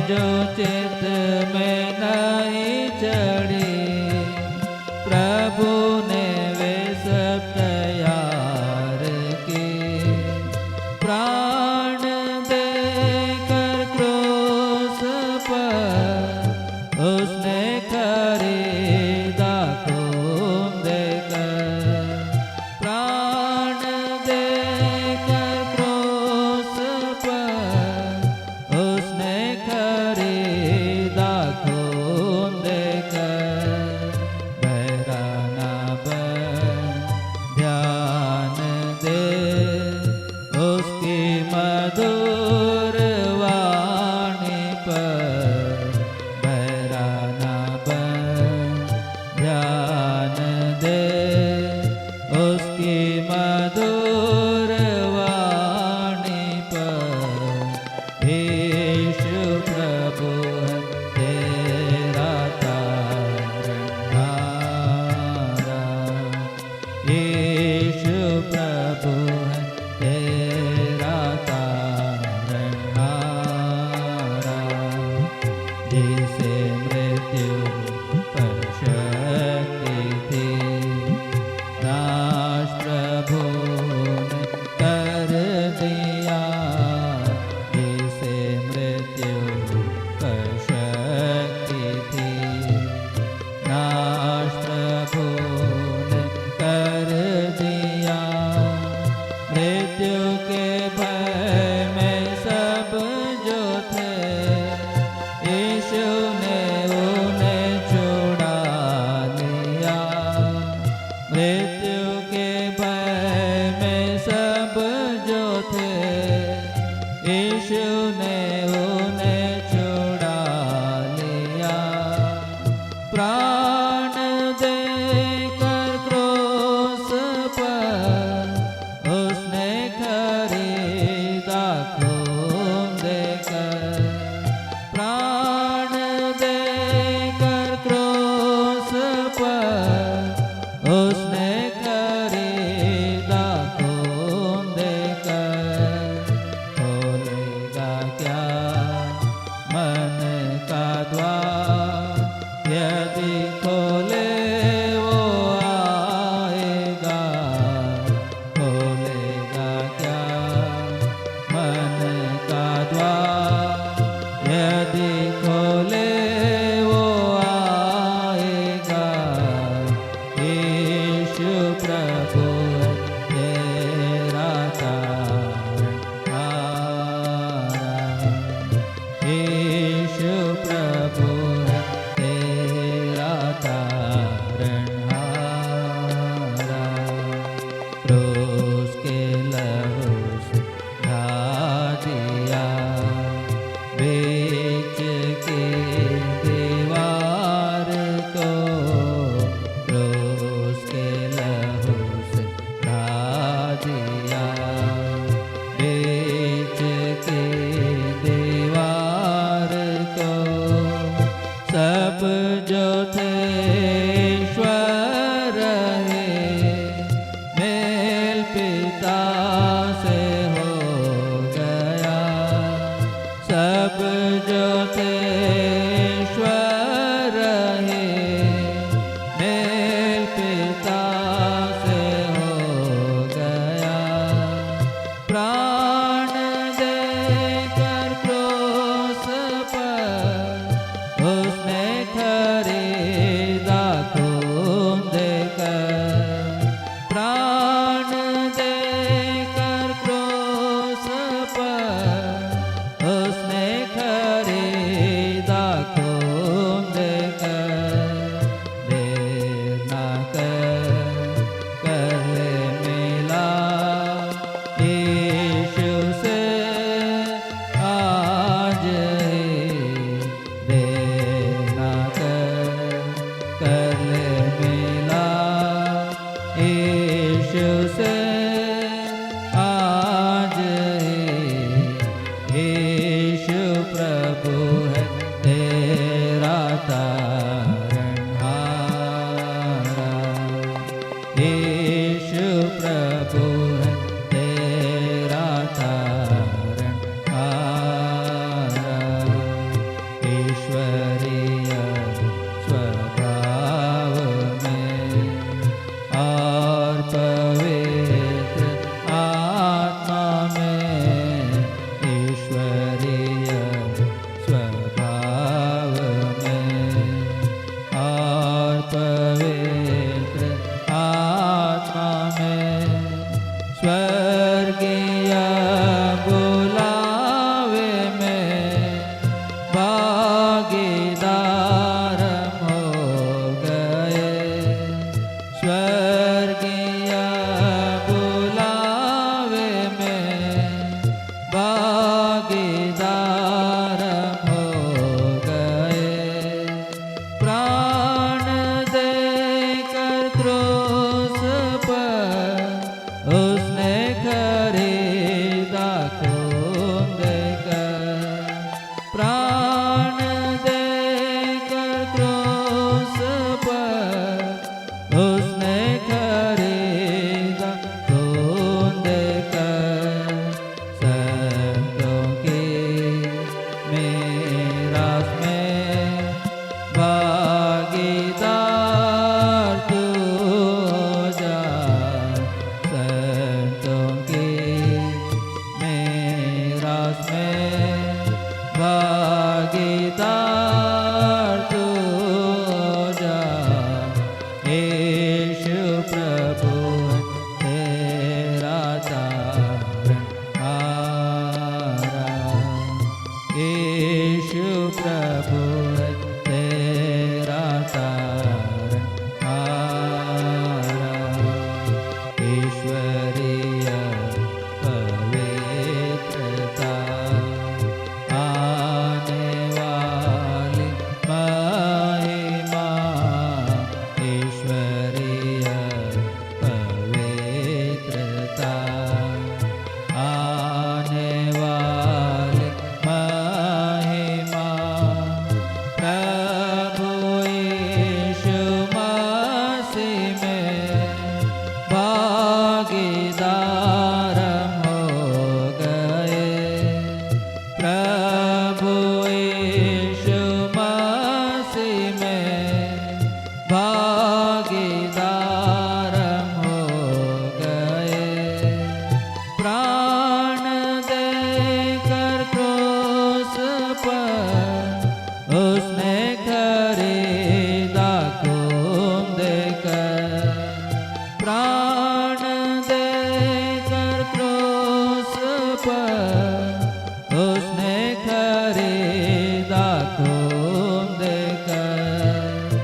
जो चित में नहीं चढ़ी, प्रभु ने वे सब तैयार की। प्राण देकर क्रूस पर उसने खरीदा खून देकर। प्राण देकर क्रूस पर उसने खरीदा खून देकर। बहरा ना बन ध्यान दे उसकी मधुर वाणी पर। बहरा ना बन ध्यान दे उसकी मधुर वाणी पर। यीशु प्रभु है तेरा तारणहारा। यीशु प्रभु है तेरा तारणहारा। जिसे मृत्यु पर शक्ति थी, नाश प्रभु ने कर दिया। जिसे मृत्यु पर शक्ति थी, नाश प्रभु ने कर दिया। मृत्यु के भय में सब जो थे, यीशु ने उन्हें छुड़ा लिया। मृत्यु के भय में सब जो थे, यीशु ने उन्हें छुड़ा लिया। प्राण देकर क्रूस पर उसने खरीदा पर उसने खरीदा खून देकर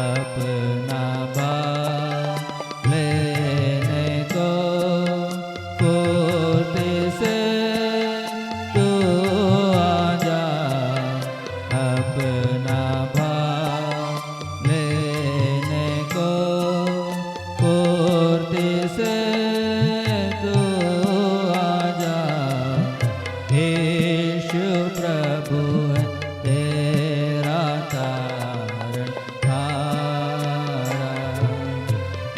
अपना भाव लेने को फुर्ती से तू आजा अपना भाव लेने को फुर्ती से तू आजा यीशु प्रभु है तेरा तारण हारा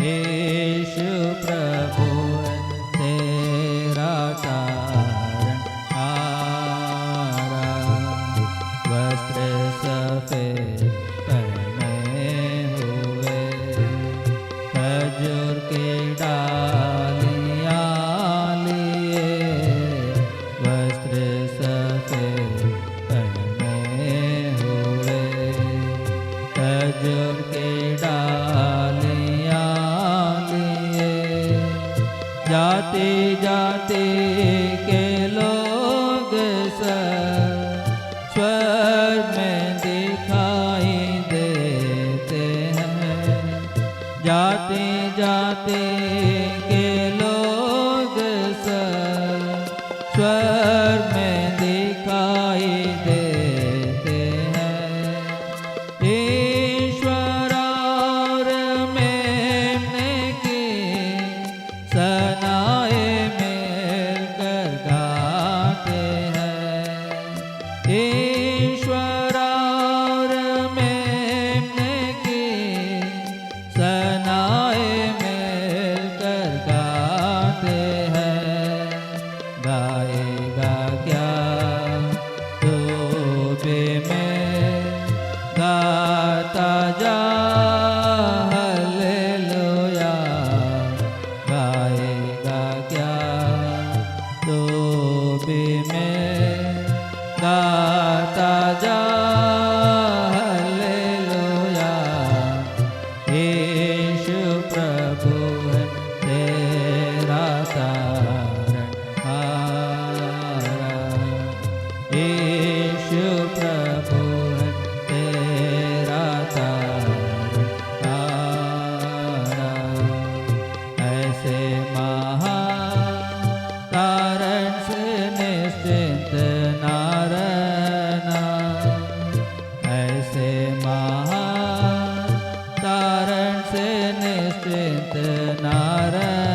यीशु प्रभु है तेरा तारण हारा वस्त्र सफेद पहने हुए खजूर की डालियाँ लिए वस्त्र सफेद पहने हुए खजूर की डालियाँ लिए जाति जाति के लोग सब स्वर्ग में दिखाई देते हैं जाति जाति के लोग सब स्वर्ग में दिखाई देते हैं ईश्वर और मेमने की सनाए मिलकर गाते हैं ईश्वर और मेमने की सनाए मिलकर गाते हैं गाएगा क्या तू भी मैं गाता जा हालेलुया गाएगा क्या तू भी मैं गाता जा हालेलुया यीशु प्रभु है तेरा तारण हारा यीशु प्रभु है तेरा तारण हारा ऐसे महान तारण से निश्चिंत ना रहना ऐसे महान तारण से निश्चिंत ना रहना